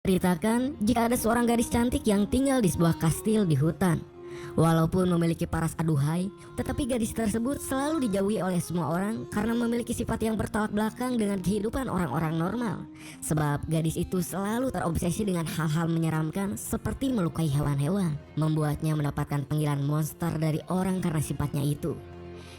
Ceritakan jika ada seorang gadis cantik yang tinggal di sebuah kastil di hutan. Walaupun memiliki paras aduhai, tetapi gadis tersebut selalu dijauhi oleh semua orang karena memiliki sifat yang bertolak belakang dengan kehidupan orang-orang normal. Sebab gadis itu selalu terobsesi dengan hal-hal menyeramkan seperti melukai hewan-hewan, membuatnya mendapatkan panggilan monster dari orang karena sifatnya itu.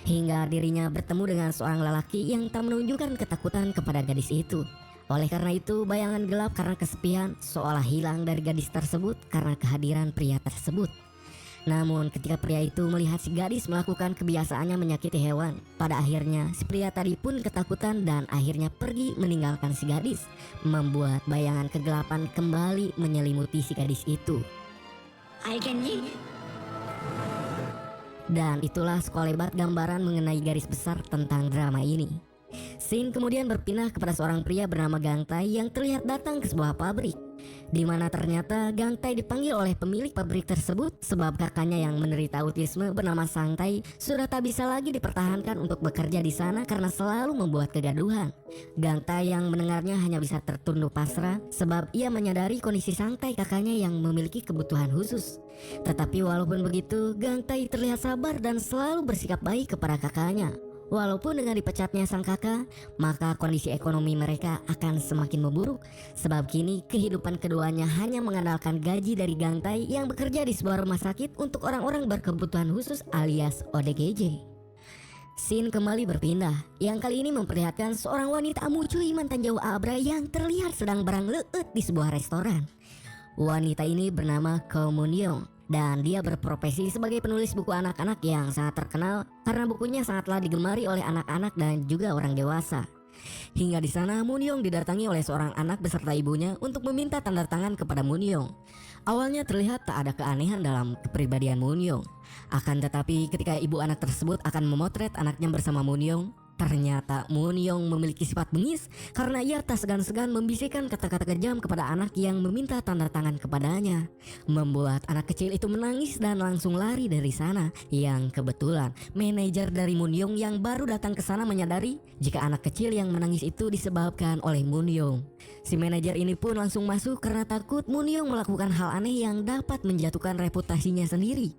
Hingga dirinya bertemu dengan seorang lelaki yang tak menunjukkan ketakutan kepada gadis itu. Oleh karena itu, bayangan gelap karena kesepian seolah hilang dari gadis tersebut karena kehadiran pria tersebut. Namun ketika pria itu melihat si gadis melakukan kebiasaannya menyakiti hewan, pada akhirnya si pria tadi pun ketakutan dan akhirnya pergi meninggalkan si gadis, membuat bayangan kegelapan kembali menyelimuti si gadis itu. Dan itulah sekelebat gambaran mengenai garis besar tentang drama ini. Scene kemudian berpindah kepada seorang pria bernama Gangtai yang terlihat datang ke sebuah pabrik, di mana ternyata Gangtai dipanggil oleh pemilik pabrik tersebut sebab kakaknya yang menderita autisme bernama Sangtai sudah tak bisa lagi dipertahankan untuk bekerja di sana karena selalu membuat kegaduhan. Gangtai yang mendengarnya hanya bisa tertunduk pasrah sebab ia menyadari kondisi Sangtai kakaknya yang memiliki kebutuhan khusus. Tetapi walaupun begitu, Gangtai terlihat sabar dan selalu bersikap baik kepada kakaknya. Walaupun dengan dipecatnya sang kakak, maka kondisi ekonomi mereka akan semakin memburuk. Sebab kini kehidupan keduanya hanya mengandalkan gaji dari Gangtai yang bekerja di sebuah rumah sakit untuk orang-orang berkebutuhan khusus alias ODGJ. Scene kembali berpindah, yang kali ini memperlihatkan seorang wanita amucuy mantan jauh Abra yang terlihat sedang berangleut di sebuah restoran. Wanita ini bernama Ko Moon Young dan dia berprofesi sebagai penulis buku anak-anak yang sangat terkenal karena bukunya sangatlah digemari oleh anak-anak dan juga orang dewasa. Hingga di sana Moon Young didatangi oleh seorang anak beserta ibunya untuk meminta tanda tangan kepada Moon Young. Awalnya terlihat tak ada keanehan dalam kepribadian Moon Young. Akan tetapi ketika ibu anak tersebut akan memotret anaknya bersama Moon Young, ternyata Moon Young memiliki sifat bengis karena ia tak segan-segan membisikkan kata-kata kejam kepada anak yang meminta tanda tangan kepadanya, membuat anak kecil itu menangis dan langsung lari dari sana. Yang kebetulan manajer dari Moon Young yang baru datang ke sana menyadari jika anak kecil yang menangis itu disebabkan oleh Moon Young. Si manajer ini pun langsung masuk karena takut Moon Young melakukan hal aneh yang dapat menjatuhkan reputasinya sendiri.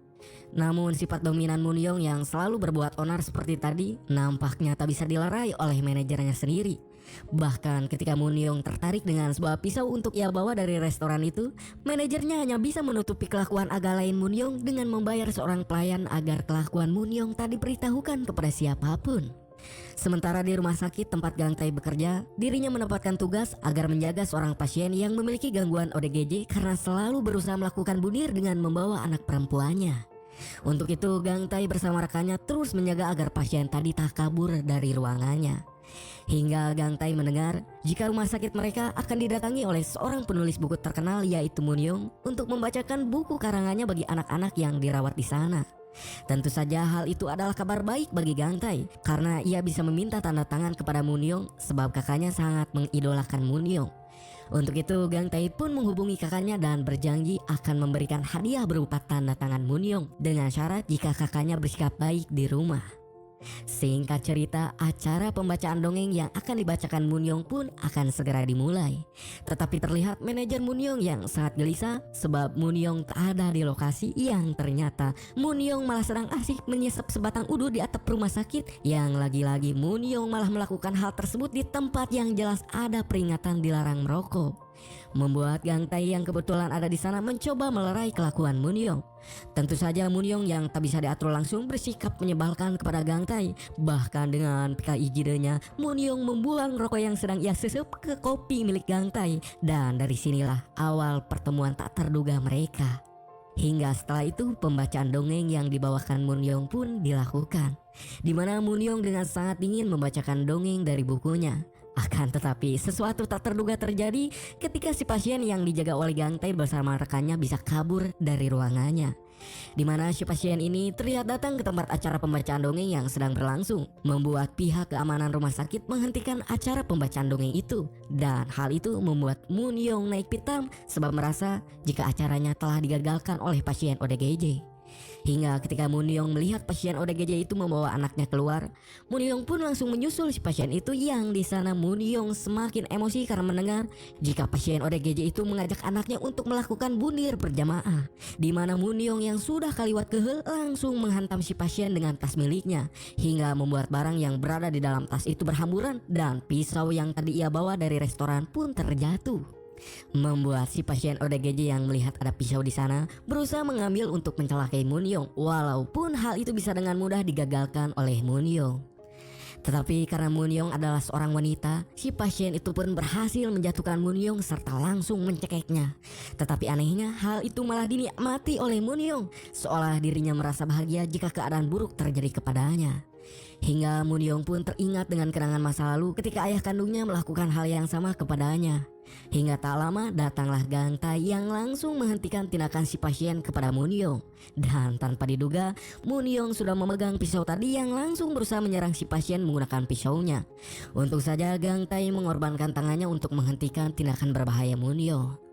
Namun sifat dominan Moon Young yang selalu berbuat onar seperti tadi nampaknya tak bisa dilerai oleh manajernya sendiri. Bahkan ketika Moon Young tertarik dengan sebuah pisau untuk ia bawa dari restoran itu, manajernya hanya bisa menutupi kelakuan agak lain Moon Young dengan membayar seorang pelayan agar kelakuan Moon Young tak diberitahukan kepada siapapun. Sementara di rumah sakit tempat Gangtai bekerja, dirinya mendapatkan tugas agar menjaga seorang pasien yang memiliki gangguan ODGJ karena selalu berusaha melakukan bunuh dengan membawa anak perempuannya. Untuk itu Gangtai bersama rekannya terus menjaga agar pasien tadi tak kabur dari ruangannya. Hingga Gangtai mendengar jika rumah sakit mereka akan didatangi oleh seorang penulis buku terkenal yaitu Moon Young untuk membacakan buku karangannya bagi anak-anak yang dirawat di sana. Tentu saja hal itu adalah kabar baik bagi Gangtai karena ia bisa meminta tanda tangan kepada Moon Young sebab kakaknya sangat mengidolakan Moon Young. Untuk itu Gangtai pun menghubungi kakaknya dan berjanji akan memberikan hadiah berupa tanda tangan Moon Young dengan syarat jika kakaknya bersikap baik di rumah. Singkat cerita, acara pembacaan dongeng yang akan dibacakan Moon Young pun akan segera dimulai. Tetapi terlihat manajer Moon Young yang sangat gelisah sebab Moon Young tak ada di lokasi, yang ternyata Moon Young malah sedang asik menyesap sebatang udu di atap rumah sakit. Yang lagi-lagi Moon Young malah melakukan hal tersebut di tempat yang jelas ada peringatan dilarang merokok, membuat Gangtai yang kebetulan ada di sana mencoba melerai kelakuan Moon Young. Tentu saja Moon Young yang tak bisa diatur langsung bersikap menyebalkan kepada Gangtai. Bahkan dengan PKIGD-nya, Moon Young membuang rokok yang sedang ia sesup ke kopi milik Gangtai. Dan dari sinilah awal pertemuan tak terduga mereka. Hingga setelah itu pembacaan dongeng yang dibawakan Moon Young pun dilakukan, di mana Moon Young dengan sangat dingin membacakan dongeng dari bukunya. Akan tetapi sesuatu tak terduga terjadi ketika si pasien yang dijaga oleh Gangtai bersama rekannya bisa kabur dari ruangannya, di mana si pasien ini terlihat datang ke tempat acara pembacaan dongeng yang sedang berlangsung, membuat pihak keamanan rumah sakit menghentikan acara pembacaan dongeng itu. Dan hal itu membuat Moon Young naik pitam sebab merasa jika acaranya telah digagalkan oleh pasien ODGJ. Hingga ketika Munyong melihat pasien ODGJ itu membawa anaknya keluar, Munyong pun langsung menyusul si pasien itu. Yang di sana Munyong semakin emosi karena mendengar jika pasien ODGJ itu mengajak anaknya untuk melakukan bundir berjamaah, di mana Munyong yang sudah kaliwat kehel langsung menghantam si pasien dengan tas miliknya hingga membuat barang yang berada di dalam tas itu berhamburan dan pisau yang tadi ia bawa dari restoran pun terjatuh. Membuat si pasien ODGJ yang melihat ada pisau di sana berusaha mengambil untuk mencelakai Munyong, walaupun hal itu bisa dengan mudah digagalkan oleh Munyong. Tetapi karena Munyong adalah seorang wanita, si pasien itu pun berhasil menjatuhkan Munyong serta langsung mencekeknya. Tetapi anehnya hal itu malah dinikmati oleh Munyong, seolah dirinya merasa bahagia jika keadaan buruk terjadi kepadanya. Hingga Munyong pun teringat dengan kenangan masa lalu ketika ayah kandungnya melakukan hal yang sama kepadanya. Hingga tak lama datanglah Gangtai yang langsung menghentikan tindakan si pasien kepada Munyong. Dan tanpa diduga, Munyong sudah memegang pisau tadi yang langsung berusaha menyerang si pasien menggunakan pisaunya. Untung saja Gangtai mengorbankan tangannya untuk menghentikan tindakan berbahaya Munyong.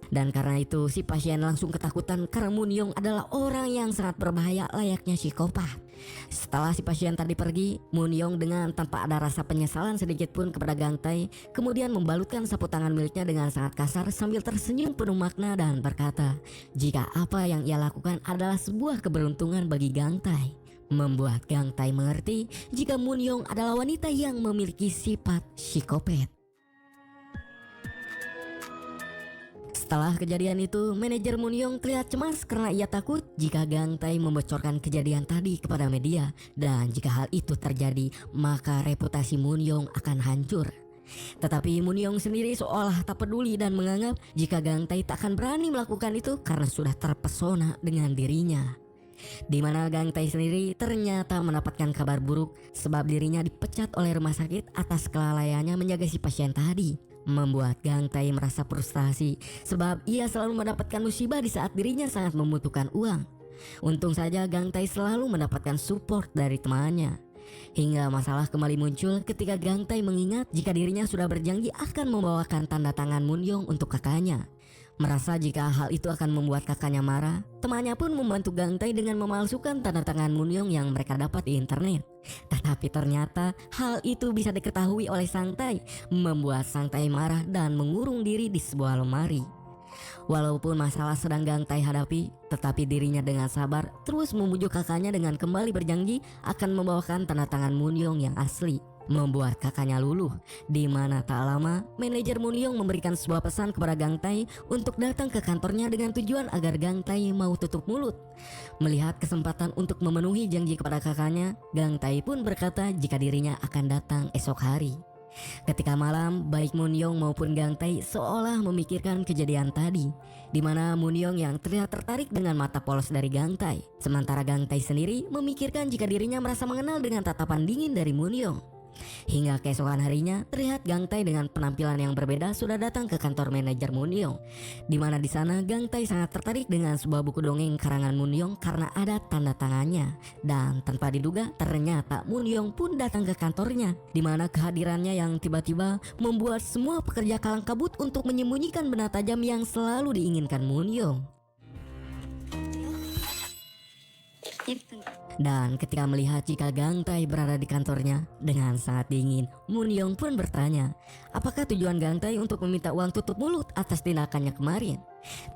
Dan karena itu si pasien langsung ketakutan karena Munyong adalah orang yang sangat berbahaya layaknya psikopat. Setelah si pasien tadi pergi, Munyong dengan tanpa ada rasa penyesalan sedikit pun kepada Gangtai kemudian membalutkan sapu tangan miliknya dengan sangat kasar sambil tersenyum penuh makna dan berkata jika apa yang ia lakukan adalah sebuah keberuntungan bagi Gangtai. Membuat Gangtai mengerti jika Munyong adalah wanita yang memiliki sifat psikopat. Setelah kejadian itu, manajer Munyong terlihat cemas karena ia takut jika Gangtai membocorkan kejadian tadi kepada media, dan jika hal itu terjadi maka reputasi Munyong akan hancur. Tetapi Munyong sendiri seolah tak peduli dan menganggap jika Gangtai tak akan berani melakukan itu karena sudah terpesona dengan dirinya. Di mana Gangtai sendiri ternyata mendapatkan kabar buruk sebab dirinya dipecat oleh rumah sakit atas kelalaiannya menjaga si pasien tadi. Membuat Gangtai merasa frustasi sebab ia selalu mendapatkan musibah di saat dirinya sangat membutuhkan uang. Untung saja Gangtai selalu mendapatkan support dari temannya. Hingga masalah kembali muncul ketika Gangtai mengingat jika dirinya sudah berjanji akan membawakan tanda tangan Munyong untuk kakaknya. Merasa jika hal itu akan membuat kakaknya marah, temannya pun membantu Gangtai dengan memalsukan tanda tangan Munyong yang mereka dapat di internet. Tetapi ternyata hal itu bisa diketahui oleh Sangtai, membuat Sangtai marah dan mengurung diri di sebuah lemari. Walaupun masalah sedang Gangtai hadapi, tetapi dirinya dengan sabar terus memujuk kakaknya dengan kembali berjanji akan membawakan tanda tangan Munyong yang asli. Membuat kakaknya luluh, di mana tak lama manajer Munyong memberikan sebuah pesan kepada Gangtai untuk datang ke kantornya dengan tujuan agar Gangtai mau tutup mulut. Melihat kesempatan untuk memenuhi janji kepada kakaknya, Gangtai pun berkata jika dirinya akan datang esok hari. Ketika malam, baik Munyong maupun Gangtai seolah memikirkan kejadian tadi, di mana Munyong yang terlihat tertarik dengan mata polos dari Gangtai, sementara Gangtai sendiri memikirkan jika dirinya merasa mengenal dengan tatapan dingin dari Munyong. Hingga keesokan harinya terlihat Gangtai dengan penampilan yang berbeda sudah datang ke kantor manajer Munyong, di mana di sana Gangtai sangat tertarik dengan sebuah buku dongeng karangan Munyong karena ada tanda tangannya. Dan tanpa diduga ternyata Munyong pun datang ke kantornya, di mana kehadirannya yang tiba-tiba membuat semua pekerja kalang kabut untuk menyembunyikan benda tajam yang selalu diinginkan Munyong. Dan ketika melihat jika Gangtai berada di kantornya dengan sangat dingin, Munyong pun bertanya apakah tujuan Gangtai untuk meminta uang tutup mulut atas tindakannya kemarin.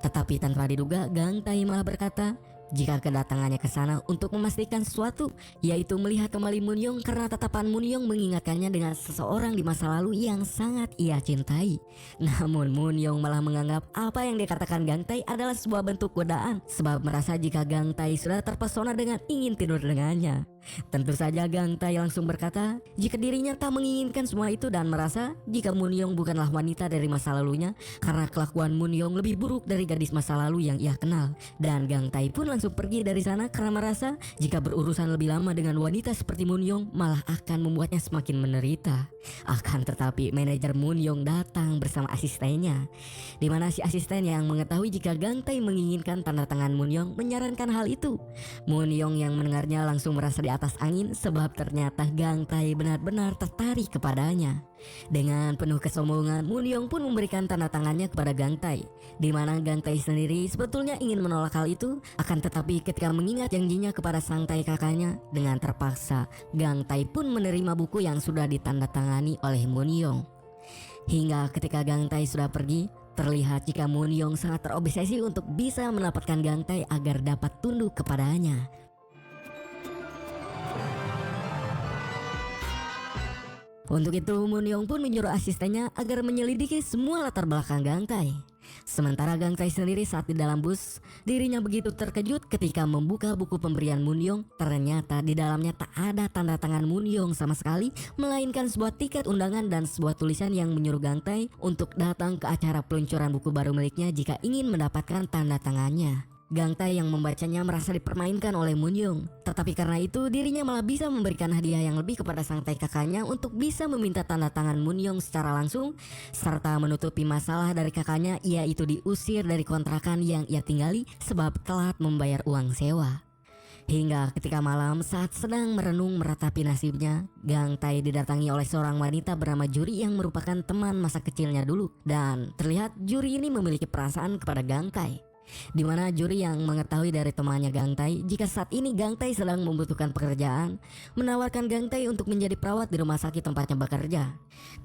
Tetapi tanpa diduga Gangtai malah berkata jika kedatangannya ke sana untuk memastikan sesuatu, yaitu melihat kembali Munyong karena tatapan Munyong mengingatkannya dengan seseorang di masa lalu yang sangat ia cintai. Namun Munyong malah menganggap apa yang dikatakan Gangtai adalah sebuah bentuk godaan sebab merasa jika Gangtai sudah terpesona dengan ingin tidur dengannya. Tentu saja Gangtai langsung berkata jika dirinya tak menginginkan semua itu dan merasa jika Munyong bukanlah wanita dari masa lalunya karena kelakuan Munyong lebih buruk dari gadis masa lalu yang ia kenal. Dan Gangtai pun langsung pergi dari sana karena merasa jika berurusan lebih lama dengan wanita seperti Munyong malah akan membuatnya semakin menderita. Akan tetapi manajer Munyong datang bersama asistennya, di mana si asisten yang mengetahui jika Gangtai menginginkan tanda tangan Munyong menyarankan hal itu. Munyong yang mendengarnya langsung merasa di atas angin sebab ternyata Gang Tae benar-benar tertarik kepadanya. Dengan penuh kesombongan, Moon Young pun memberikan tanda tangannya kepada Gang Tae, di mana Gang Tae sendiri sebetulnya ingin menolak hal itu, akan tetapi ketika mengingat janjinya kepada sang Tae kakaknya, dengan terpaksa Gang Tae pun menerima buku yang sudah ditandatangani oleh Moon Young. Hingga ketika Gang Tae sudah pergi, terlihat jika Moon Young sangat terobsesi untuk bisa mendapatkan Gang Tae agar dapat tunduk kepadanya. Untuk itu Moon Young pun menyuruh asistennya agar menyelidiki semua latar belakang Gang Tae. Sementara Gang Tae sendiri saat di dalam bus, dirinya begitu terkejut ketika membuka buku pemberian Moon Young. Ternyata di dalamnya tak ada tanda tangan Moon Young sama sekali, melainkan sebuah tiket undangan dan sebuah tulisan yang menyuruh Gang Tae untuk datang ke acara peluncuran buku baru miliknya jika ingin mendapatkan tanda tangannya. Gang Tae yang membacanya merasa dipermainkan oleh Moon Young, tetapi karena itu dirinya malah bisa memberikan hadiah yang lebih kepada sang Tae kakaknya untuk bisa meminta tanda tangan Moon Young secara langsung, serta menutupi masalah dari kakaknya, yaitu diusir dari kontrakan yang ia tinggali sebab telat membayar uang sewa. Hingga ketika malam saat sedang merenung meratapi nasibnya, Gang Tae didatangi oleh seorang wanita bernama Juri yang merupakan teman masa kecilnya dulu, dan terlihat Juri ini memiliki perasaan kepada Gang Tae. Di mana Juri yang mengetahui dari temannya Gang Tae jika saat ini Gang Tae sedang membutuhkan pekerjaan, menawarkan Gang Tae untuk menjadi perawat di rumah sakit tempatnya bekerja.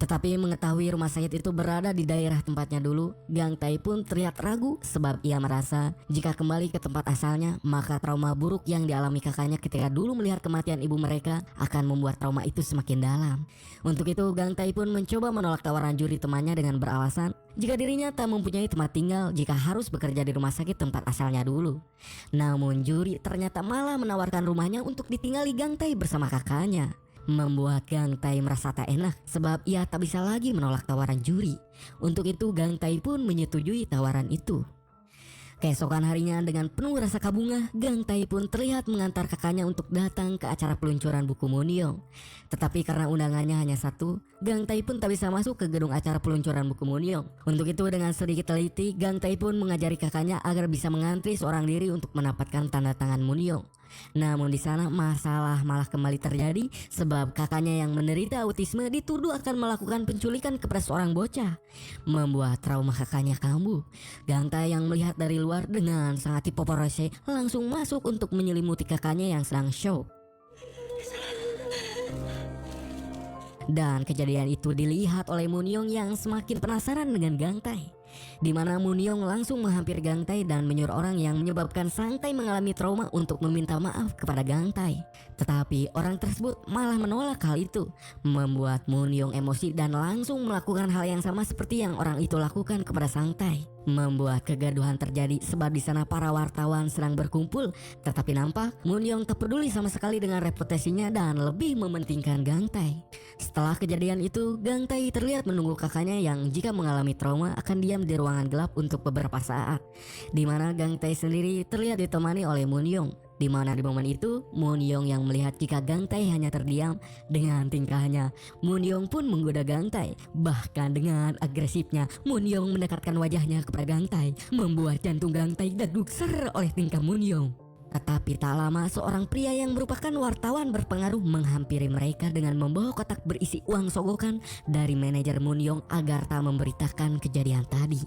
Tetapi mengetahui rumah sakit itu berada di daerah tempatnya dulu, Gang Tae pun terlihat ragu sebab ia merasa jika kembali ke tempat asalnya maka trauma buruk yang dialami kakaknya ketika dulu melihat kematian ibu mereka akan membuat trauma itu semakin dalam. Untuk itu Gang Tae pun mencoba menolak tawaran Juri temannya dengan beralasan jika dirinya tak mempunyai tempat tinggal jika harus bekerja di rumah sakit tempat asalnya dulu. Namun Juri ternyata malah menawarkan rumahnya untuk ditinggali Gang Tae bersama kakaknya, membuat Gang Tae merasa tak enak sebab ia tak bisa lagi menolak tawaran Juri. Untuk itu Gang Tae pun menyetujui tawaran itu. Keesokan harinya dengan penuh rasa kabungan, Gang Tae pun terlihat mengantar kakaknya untuk datang ke acara peluncuran buku Moon Young. Tetapi karena undangannya hanya satu, Gang Tae pun tak bisa masuk ke gedung acara peluncuran buku Moon Young. Untuk itu dengan sedikit teliti, Gang Tae pun mengajari kakaknya agar bisa mengantri seorang diri untuk mendapatkan tanda tangan Moon Young. Namun di sana masalah malah kembali terjadi sebab kakaknya yang menderita autisme dituduh akan melakukan penculikan kepada seorang bocah, membuat trauma kakaknya kambuh. Gang Tae yang melihat dari luar dengan sangat hipoporose langsung masuk untuk menyelimuti kakaknya yang sedang shock. Dan kejadian itu dilihat oleh Moon Young yang semakin penasaran dengan Gang Tae, di mana Moon Young langsung menghampiri Gang Tae dan menyuruh orang yang menyebabkan sang Tae mengalami trauma untuk meminta maaf kepada Gang Tae. Tetapi orang tersebut malah menolak hal itu, membuat Moon Young emosi dan langsung melakukan hal yang sama seperti yang orang itu lakukan kepada sang Tae, membuat kegaduhan terjadi sebab di sana para wartawan sedang berkumpul. Tetapi nampak Moon Young tak peduli sama sekali dengan reputasinya dan lebih mementingkan Gang Tae. Setelah kejadian itu, Gang Tae terlihat menunggu kakaknya yang jika mengalami trauma akan diam di ruangan gelap untuk beberapa saat, di mana Gang Tae sendiri terlihat ditemani oleh Moon Young. Di mana di momen itu Moon Young yang melihat jika Gang Tae hanya terdiam dengan tingkahnya, Moon Young pun menggoda Gang Tae. Bahkan dengan agresifnya Moon Young mendekatkan wajahnya kepada Gang Tae, membuat jantung Gang Tae degduk ser oleh tingkah Moon Young. Tetapi tak lama seorang pria yang merupakan wartawan berpengaruh menghampiri mereka dengan membawa kotak berisi uang sogokan dari manajer Moon Young agar tak memberitakan kejadian tadi.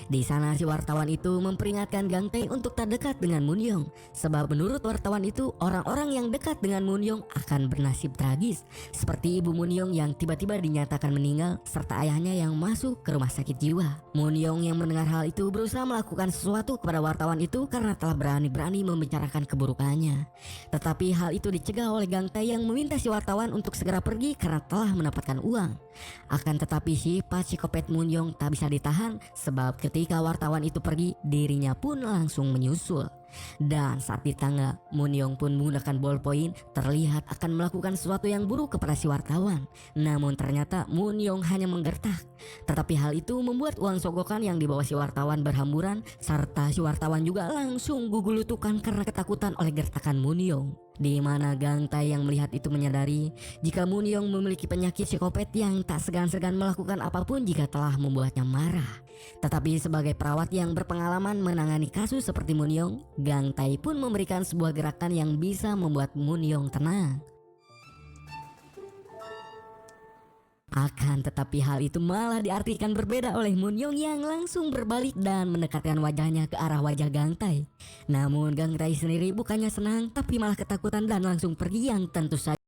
Di sana si wartawan itu memperingatkan Gang Tae untuk tak dekat dengan Moon Young, sebab menurut wartawan itu orang-orang yang dekat dengan Moon Young akan bernasib tragis, seperti ibu Moon Young yang tiba-tiba dinyatakan meninggal serta ayahnya yang masuk ke rumah sakit jiwa. Moon Young yang mendengar hal itu berusaha melakukan sesuatu kepada wartawan itu karena telah berani-berani membicarakan keburukannya. Tetapi hal itu dicegah oleh Gang Tae yang meminta si wartawan untuk segera pergi karena telah mendapatkan uang. Akan tetapi sifat psikopat Moon Young tak bisa ditahan sebab ketika wartawan itu pergi, dirinya pun langsung menyusul. Dan saat di tangga, Moon Young pun menggunakan ballpoint terlihat akan melakukan sesuatu yang buruk kepada si wartawan. Namun ternyata Moon Young hanya menggertak. Tetapi hal itu membuat uang sogokan yang dibawa si wartawan berhamburan, serta si wartawan juga langsung gugulutukan karena ketakutan oleh gertakan Moon Young. Di mana Gang Tai yang melihat itu menyadari jika Moon Young memiliki penyakit psikopat yang tak segan-segan melakukan apapun jika telah membuatnya marah. Tetapi sebagai perawat yang berpengalaman menangani kasus seperti Moon Young, Gang Tai pun memberikan sebuah gerakan yang bisa membuat Moon Young tenang. Akan tetapi hal itu malah diartikan berbeda oleh Moon Young yang langsung berbalik dan mendekatkan wajahnya ke arah wajah Gang Tai. Namun Gang Tai sendiri bukannya senang tapi malah ketakutan dan langsung pergi yang tentu saja